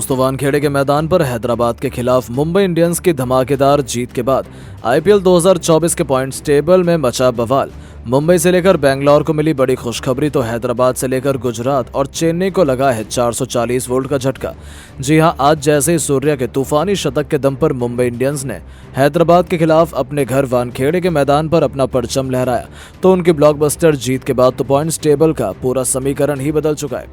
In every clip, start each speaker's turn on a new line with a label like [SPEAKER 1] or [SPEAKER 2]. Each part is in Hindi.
[SPEAKER 1] दोस्तों, वानखेड़े के मैदान पर हैदराबाद के खिलाफ मुंबई इंडियंस की धमाकेदार जीत के बाद आईपीएल 2024 के पॉइंट्स टेबल में मचा बवाल। मुंबई से लेकर बेंगलोर को मिली बड़ी खुशखबरी तो हैदराबाद से लेकर गुजरात और चेन्नई को लगा है 440 वोल्ट का झटका। जी हां, आज जैसे ही सूर्या के तूफानी शतक के दम पर मुंबई इंडियंस ने हैदराबाद के खिलाफ अपने घर वानखेड़े के मैदान पर अपना परचम लहराया तो उनकी ब्लॉकबस्टर जीत के बाद तो पॉइंट्स टेबल का पूरा समीकरण ही बदल चुका है।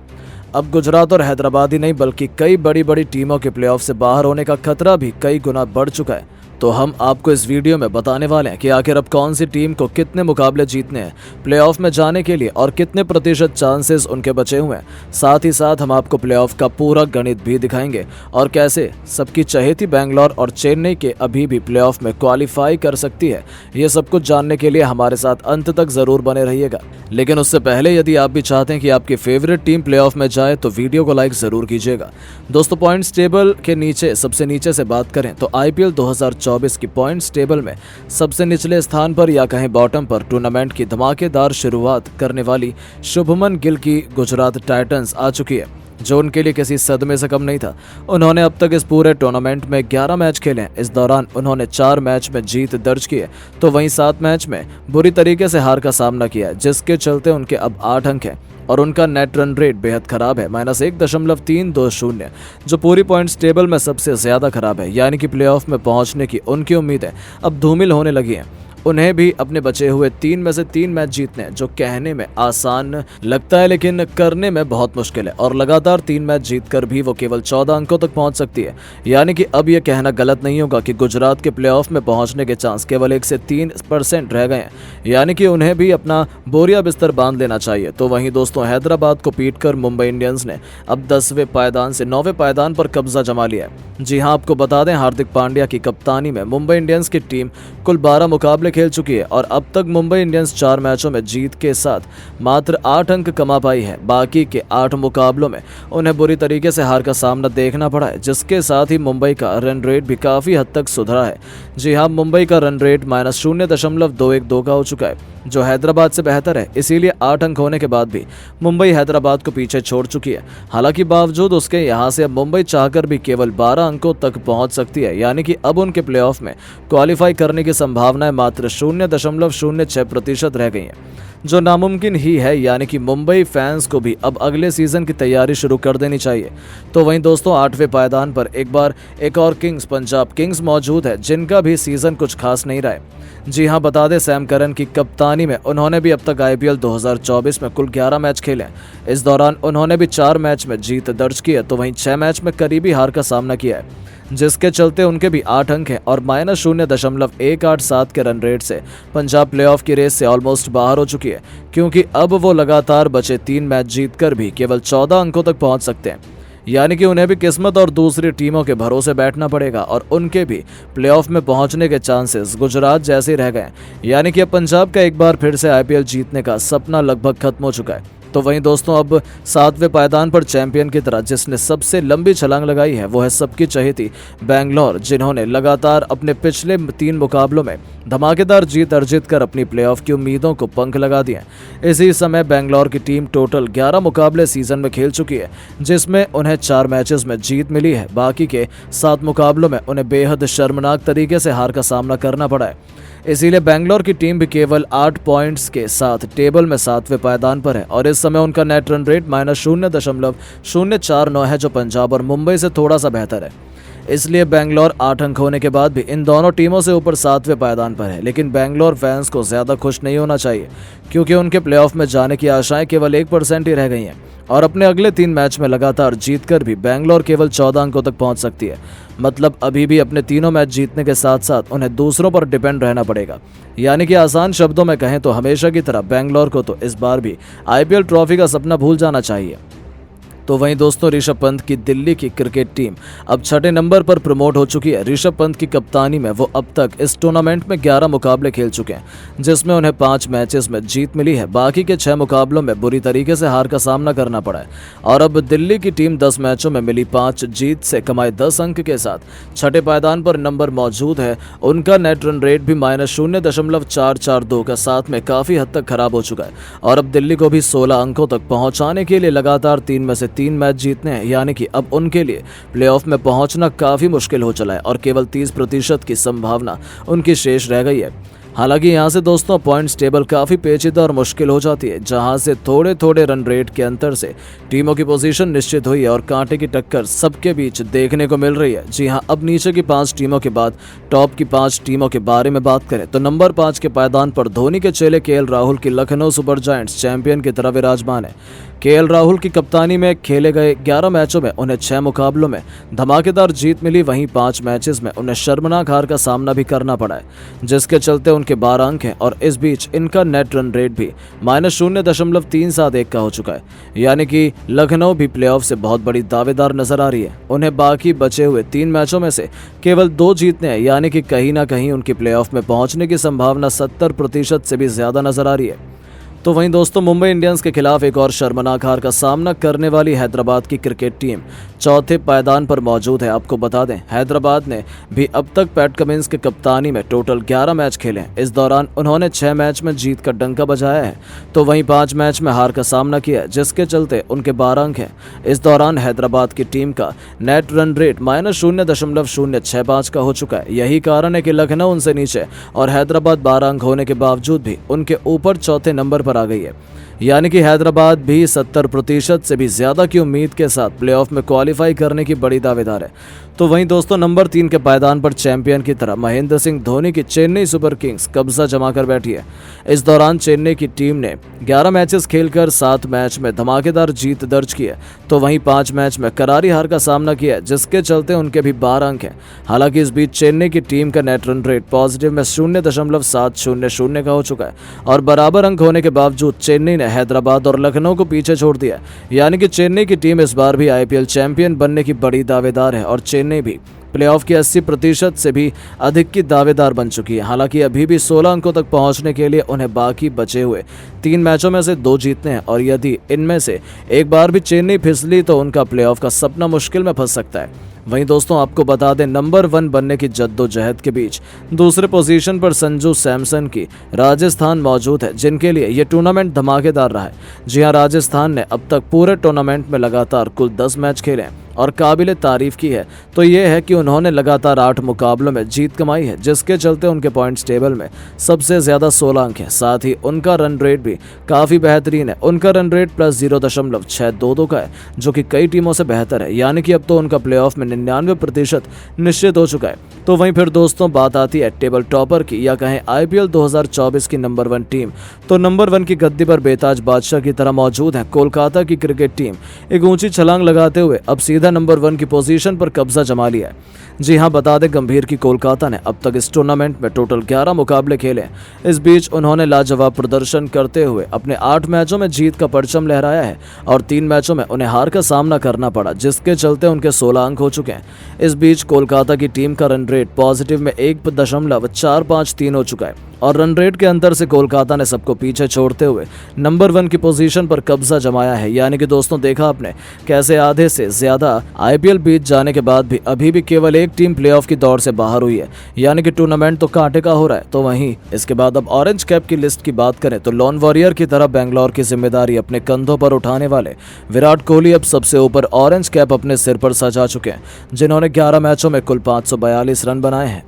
[SPEAKER 1] अब गुजरात और हैदराबाद ही नहीं बल्कि कई बड़ी बड़ी टीमों के प्लेऑफ से बाहर होने का खतरा भी कई गुना बढ़ चुका है। तो हम आपको इस वीडियो में बताने वाले हैं कि आखिर अब कौन सी टीम को कितने मुकाबले जीतने हैं प्लेऑफ में जाने के लिए और कितने प्रतिशत चांसेस उनके बचे हुए हैं। साथ ही साथ हम आपको प्लेऑफ का पूरा गणित भी दिखाएंगे और कैसे सबकी चहेती बेंगलोर और चेन्नई के अभी भी प्लेऑफ में क्वालिफाई कर सकती है। ये सब कुछ जानने के लिए हमारे साथ अंत तक जरूर बने रहिएगा। लेकिन उससे पहले यदि आप भी चाहते हैं कि आपकी फेवरेट टीम प्लेऑफ में जाए तो वीडियो को लाइक जरूर कीजिएगा। दोस्तों, पॉइंट्स टेबल के नीचे सबसे नीचे से बात करें तो आईपीएल 2024 की पॉइंट्स टेबल में सबसे निचले स्थान पर या कहें बॉटम पर टूर्नामेंट की धमाकेदार शुरुआत करने वाली शुभमन गिल की गुजरात टाइटंस आ चुकी है, जो उनके लिए किसी सदमे से कम नहीं था। उन्होंने अब तक इस पूरे टूर्नामेंट में 11 मैच खेले हैं। इस दौरान उन्होंने 4 मैच में जीत दर्ज की है तो वहीं 7 मैच में बुरी तरीके से हार का सामना किया है, जिसके चलते उनके अब 8 अंक हैं और उनका नेट रन रेट बेहद खराब है, -1.320, जो पूरी पॉइंट्स टेबल में सबसे ज्यादा खराब है। यानी कि प्लेऑफ में पहुंचने की उनकी उम्मीदें अब धूमिल होने लगी हैं। उन्हें भी अपने बचे हुए 3 में से 3 मैच जीतने हैं, जो कहने में आसान लगता है लेकिन करने में बहुत मुश्किल है। और लगातार 3 मैच जीतकर भी वो केवल 14 अंकों तक पहुंच सकती है। यानी कि अब यह कहना गलत नहीं होगा कि गुजरात के प्लेऑफ में पहुंचने के चांस केवल 1 से 3% रह गए हैं। यानी कि उन्हें भी अपना बोरिया बिस्तर बांध लेना चाहिए। तो वहीं दोस्तों, हैदराबाद को पीटकर मुंबई इंडियंस ने अब 10वें पायदान से 9वें पायदान पर कब्जा जमा लिया है। जी हां, आपको बता दें, हार्दिक पांड्या की कप्तानी में मुंबई इंडियंस की टीम कुल 12 मुकाबले खेल चुकी है और अब तक मुंबई इंडियंस 4 मैचों में जीत के साथ मात्र 8 अंक कमा पाई है। बाकी के 8 मुकाबलों में उन्हें बुरी तरीके से हार का सामना देखना पड़ा है, जिसके साथ ही मुंबई का रन रेट भी काफी हद तक सुधरा है। जी हां, मुंबई का रन रेट -0.212 का हो चुका है, जो हैदराबाद से बेहतर है। इसीलिए 8 अंक होने के बाद भी मुंबई हैदराबाद को पीछे छोड़ चुकी है। हालांकि बावजूद उसके यहां से अब मुंबई चाहकर भी केवल 12 अंकों तक पहुंच सकती है। यानी कि अब उनके प्लेऑफ में क्वालिफाई करने की संभावनाएं मात्र 0.06% रह गई हैं, जो नामुमकिन ही है। यानी कि मुंबई फैंस को भी अब अगले सीजन की तैयारी शुरू कर देनी चाहिए। तो वहीं दोस्तों, 8वें पायदान पर एक और किंग्स पंजाब किंग्स मौजूद है, जिनका भी सीजन कुछ खास नहीं रहा है। जी हां, बता दें, सैम करन की कप्तानी में उन्होंने भी अब तक आईपीएल 2024 में कुल 11 मैच खेले हैं। इस दौरान उन्होंने भी 4 मैच में जीत दर्ज की है तो वहीं 6 मैच में करीबी हार का सामना किया है, जिसके चलते उनके भी 8 अंक हैं और -0.187 के रन रेट से पंजाब प्लेऑफ की रेस से ऑलमोस्ट बाहर हो चुकी है, क्योंकि अब वो लगातार बचे 3 मैच जीतकर भी केवल 14 अंकों तक पहुंच सकते हैं। यानी कि उन्हें भी किस्मत और दूसरी टीमों के भरोसे बैठना पड़ेगा और उनके भी प्लेऑफ में पहुंचने के चांसेस गुजरात जैसे ही रह गए। यानी कि अब पंजाब का एक बार फिर से आईपीएल जीतने का सपना लगभग खत्म हो चुका है। तो वहीं दोस्तों, अब 7वें पायदान पर चैंपियन की तरह जिसने सबसे लंबी छलांग लगाई है वो है सबकी चहेती बेंगलोर, जिन्होंने लगातार अपने पिछले 3 मुकाबलों में धमाकेदार जीत अर्जित कर अपनी प्लेऑफ की उम्मीदों को पंख लगा दिए। इसी समय बेंगलोर की टीम टोटल 11 मुकाबले सीजन में खेल चुकी है, जिसमें उन्हें 4 मैचेस में जीत मिली है। बाकी के 7 मुकाबलों में उन्हें बेहद शर्मनाक तरीके से हार का सामना करना पड़ा है। इसीलिए बेंगलोर की टीम भी केवल 8 पॉइंट्स के साथ टेबल में 7वें पायदान पर है और इस समय उनका नेट रन रेट -0.049 है, जो पंजाब और मुंबई से थोड़ा सा बेहतर है। इसलिए बेंगलोर 8 अंक होने के बाद भी इन दोनों टीमों से ऊपर 7वें पायदान पर है। लेकिन बेंगलोर फैंस को ज्यादा खुश नहीं होना चाहिए, क्योंकि उनके प्लेऑफ में जाने की आशाएं केवल 1% ही रह गई हैं और अपने अगले 3 मैच में लगातार जीतकर भी बेंगलोर केवल 14 अंकों तक पहुंच सकती है। मतलब अभी भी अपने तीनों मैच जीतने के साथ साथ उन्हें दूसरों पर डिपेंड रहना पड़ेगा। यानी कि आसान शब्दों में कहें तो हमेशा की तरह बेंगलोर को तो इस बार भी आईपीएल ट्रॉफी का सपना भूल जाना चाहिए। तो वहीं दोस्तों, ऋषभ पंत की दिल्ली की क्रिकेट टीम अब 6ठे नंबर पर प्रमोट हो चुकी है। ऋषभ पंत की कप्तानी में वो अब तक इस टूर्नामेंट में 11 मुकाबले खेल चुके हैं, जिसमें उन्हें 5 मैचेस में जीत मिली है। बाकी के 6 मुकाबलों में बुरी तरीके से हार का सामना करना पड़ा है और अब दिल्ली की टीम 10 मैचों में मिली 5 जीत से कमाए 10 अंक के साथ 6ठे पायदान पर नंबर मौजूद है। उनका नेट रन रेट भी -0.442 का साथ में काफी हद तक खराब हो चुका है और अब दिल्ली को भी 16 अंकों तक पहुंचाने के लिए लगातार 3 में से 3 मैच जीतने हैं, यानी कि अब उनके लिए प्लेऑफ में पहुंचना काफ़ी मुश्किल हो चला है और केवल 30% की संभावना उनकी शेष रह गई है। हालांकि यहाँ से दोस्तों पॉइंट्स टेबल काफ़ी पेचीदा और मुश्किल हो जाती है, जहाँ से थोड़े थोड़े रन रेट के अंतर से टीमों की पोजीशन निश्चित हुई है और कांटे की टक्कर सबके बीच देखने को मिल रही है। जी हाँ, अब नीचे की 5 टीमों के बाद टॉप की 5 टीमों के बारे में बात करें तो नंबर 5 के पायदान पर धोनी के चेले केएल राहुल की लखनऊ सुपर जायंट्स चैंपियन की तरह विराजमान है। केएल राहुल की कप्तानी में खेले गए 11 मैचों में उन्हें 6 मुकाबलों में धमाकेदार जीत मिली, वहीं 5 मैचेस में उन्हें शर्मनाक हार का सामना भी करना पड़ा है, जिसके चलते उनके 12 अंक हैं और इस बीच इनका नेट रन रेट भी -0.371 का हो चुका है, यानी कि लखनऊ भी प्लेऑफ से बहुत बड़ी दावेदार नजर आ रही है। उन्हें बाकी बचे हुए 3 मैचों में से केवल 2 जीतने हैं, यानी कि कहीं ना कहीं उनकी प्लेऑफ में पहुंचने की संभावना 70% से भी ज्यादा नजर आ रही है। तो वहीं दोस्तों मुंबई इंडियंस के खिलाफ एक और शर्मनाक हार का सामना करने वाली हैदराबाद की क्रिकेट टीम चौथे पायदान पर मौजूद है। आपको बता दें, हैदराबाद ने भी अब तक पैट कमिंस की कप्तानी में टोटल 11 मैच खेले हैं। इस दौरान उन्होंने 6 मैच में जीत का डंका बजाया है, तो वहीं 5 मैच में हार का सामना किया है, जिसके चलते उनके 12 अंक हैं। इस दौरान हैदराबाद की टीम का नेट रन रेट -0.065 का हो चुका है। यही कारण है कि लखनऊ उनसे नीचे और हैदराबाद 12 अंक होने के बावजूद भी उनके ऊपर चौथे नंबर पर आ गई है, यानी कि हैदराबाद भी 70% से भी ज्यादा की उम्मीद के साथ प्लेऑफ में क्वालिफाई करने की बड़ी दावेदार है। तो वहीं दोस्तों नंबर 3 के पायदान पर चैंपियन की तरह महेंद्र सिंह धोनी की चेन्नई सुपर किंग्स कब्जा जमा कर बैठी है। इस दौरान चेन्नई की टीम ने 11 मैचेस खेलकर 7 मैच में धमाकेदार जीत दर्ज की है, तो वहीं 5 मैच में करारी हार का सामना किया है, जिसके चलते उनके भी 12 अंक हैं। हालांकि इस बीच चेन्नई की टीम का नेट रन रेट पॉजिटिव में 0.700 का हो चुका है और बराबर अंक होने के बावजूद चेन्नई ने हैदराबाद और लखनऊ को पीछे छोड़ दिया, यानी कि चेन्नई की टीम इस बार भी आईपीएल चैंपियन बनने की बड़ी दावेदार है और चेन्नई भी प्लेऑफ की 80% से भी अधिक की दावेदार बन चुकी है। हालांकि अभी भी 16 अंकों तक पहुंचने के लिए उन्हें बाकी बचे हुए 3 मैचों में से 2 जीतने हैं और यदि इनमें से एक बार भी चेन्नई फिसली तो उनका प्लेऑफ का सपना मुश्किल में फंस सकता है। वहीं दोस्तों आपको बता दें, नंबर 1 बनने की जद्दोजहद के बीच दूसरे पोजीशन पर संजू सैमसन की राजस्थान मौजूद है, जिनके लिए ये टूर्नामेंट धमाकेदार रहा है। जी हां, राजस्थान ने अब तक पूरे टूर्नामेंट में लगातार कुल 10 मैच खेले हैं और काबिले तारीफ की है तो ये है कि उन्होंने लगातार 8 मुकाबलों में जीत कमाई है, जिसके चलते उनके पॉइंट्स टेबल में सबसे ज्यादा 16 अंक है। साथ ही उनका रन रेट भी काफी बेहतरीन है, उनका रन रेट +0.622 का है, जो कि कई टीमों से बेहतर है, यानी कि अब तो उनका प्लेऑफ में 99% निश्चित हो चुका है। तो वहीं फिर दोस्तों बात आती है टेबल टॉपर की, या कहें आईपीएल 2024 की नंबर 1 टीम। तो नंबर 1 की गद्दी पर बेताज बादशाह की तरह मौजूद है कोलकाता की क्रिकेट टीम। एक ऊंची छलांग लगाते हुए अब सीधा नंबर 1 की पोजीशन पर कब्जा जमा लिया है। जी हां, बता दें गंभीर की कोलकाता ने अब तक इस टूर्नामेंट में टोटल 11 मुकाबले खेले हैं। इस बीच उन्होंने लाजवाब प्रदर्शन करते हुए अपने 8 मैचों में जीत का परचम लहराया है और 3 मैचों में उन्हें हार का सामना करना पड़ा, जिसके चलते उनके 16 अंक हो चुके हैं। इस बीच कोलकाता की टीम का रन रेट पॉजिटिव में 1.453 हो चुका है और रन रेट के अंतर से कोलकाता ने सबको पीछे छोड़ते हुए नंबर 1 की पोजीशन पर कब्जा जमाया है। यानी कि दोस्तों देखा आपने कैसे आधे से ज्यादा आईपीएल बीत जाने के बाद भी अभी भी केवल एक टीम प्लेऑफ की दौड़ से बाहर हुई है, यानी कि टूर्नामेंट तो कांटे का हो रहा है। तो वहीं इसके बाद अब ऑरेंज कैप की लिस्ट की बात करें तो लॉन वॉरियर की तरह बेंगलोर की जिम्मेदारी अपने कंधों पर उठाने वाले विराट कोहली अब सबसे ऊपर ऑरेंज कैप अपने सिर पर सजा चुके हैं, जिन्होंने 11 मैचों में कुल 542 रन बनाए हैं।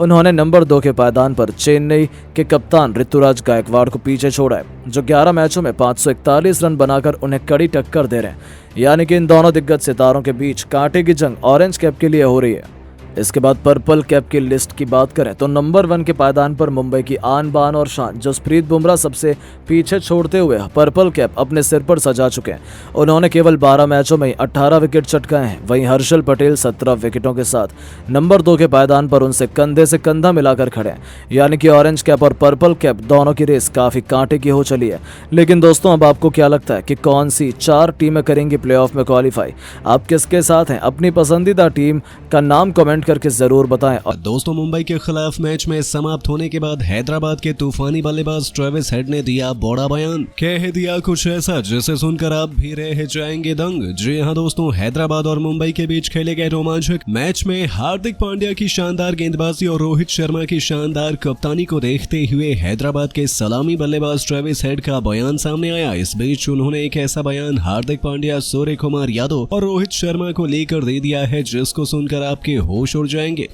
[SPEAKER 1] उन्होंने नंबर 2 के पायदान पर चेन्नई के कप्तान ऋतुराज गायकवाड़ को पीछे छोड़ा है, जो 11 मैचों में 541 रन बनाकर उन्हें कड़ी टक्कर दे रहे हैं। यानी कि इन दोनों दिग्गज सितारों के बीच कांटे की जंग ऑरेंज कैप के लिए हो रही है। इसके बाद पर्पल कैप की लिस्ट की बात करें तो नंबर 1 के पायदान पर मुंबई की आन बान और शान जसप्रीत बुमराह सबसे पीछे छोड़ते हुए पर्पल कैप अपने सिर पर सजा चुके हैं। उन्होंने केवल 12 मैचों में 18 विकेट चटकाए हैं। वहीं हर्षल पटेल 17 विकेटों के साथ नंबर 2 के पायदान पर उनसे कंधे से कंधा मिलाकर खड़े हैं। यानी कि ऑरेंज कैप और पर्पल कैप दोनों की रेस काफी कांटे की हो चली है। लेकिन दोस्तों अब आपको क्या लगता है कि कौन सी 4 टीमें करेंगी प्लेऑफ में क्वालिफाई? आप किसके साथ हैं? अपनी पसंदीदा टीम का नाम कमेंट कमेंट करके जरूर बताएं। और
[SPEAKER 2] दोस्तों, मुंबई के खिलाफ मैच में समाप्त होने के बाद हैदराबाद के तूफानी बल्लेबाज ट्रेविस हेड ने दिया बड़ा बयान। कह दिया कुछ ऐसा जिसे सुनकर आप भी रह जाएंगे दंग। जी हाँ दोस्तों, हैदराबाद और मुंबई के बीच खेले गए रोमांचक मैच में हार्दिक पांड्या की शानदार गेंदबाजी और रोहित शर्मा की शानदार कप्तानी को देखते हुए हैदराबाद के सलामी बल्लेबाज ट्रेविस हेड का बयान सामने आया। इस बीच उन्होंने एक ऐसा बयान हार्दिक पांड्या, सूर्य कुमार यादव और रोहित शर्मा को लेकर दे दिया है जिसको सुनकर आपके होश उड़ जाएंगे।